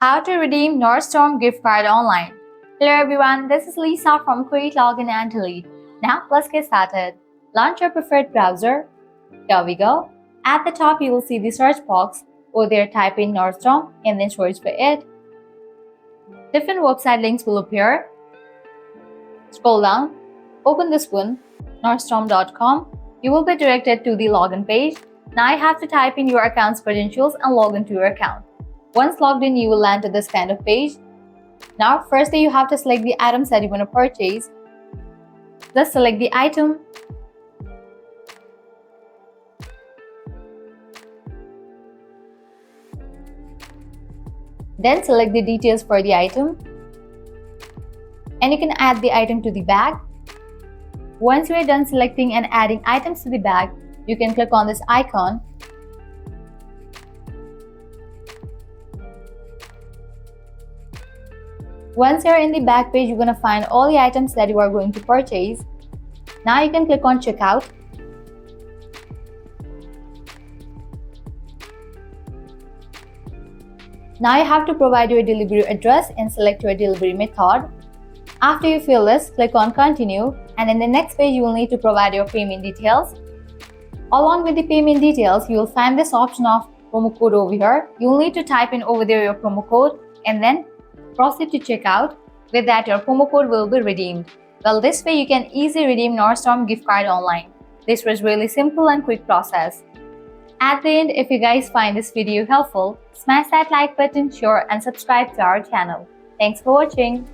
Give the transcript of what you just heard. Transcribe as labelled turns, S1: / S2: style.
S1: How to redeem Nordstrom gift card online. Hello everyone, this is Lisa from Create Login and Delete. Now let's get started. Launch your preferred browser. Here we go. At the top you will see the search box. Over there type in Nordstrom and then search for it. Different website links will appear. Scroll down. Open this one, Nordstrom.com. You will be directed to the login page. Now you have to type in your account's credentials and log into your account. Once logged in, you will land to this kind of page. Now, firstly, you have to select the items that you want to purchase. Just select the item. Then select the details for the item. And you can add the item to the bag. Once you are done selecting and adding items to the bag, you can click on this icon. Once you're in the back page, you're going to find all the items that you are going to purchase. Now you can click on checkout. Now you have to provide your delivery address and select your delivery method. After you fill this, click on continue, and in the next page you will need to provide your payment details. Along with the payment details, you will find this option of promo code over here. You will need to type in over there your promo code and then proceed to checkout. With that, your promo code will be redeemed. Well, this way you can easily redeem Nordstrom gift card online. This was really simple and quick process. At the end, if you guys find this video helpful, smash that like button, share and subscribe to our channel. Thanks for watching.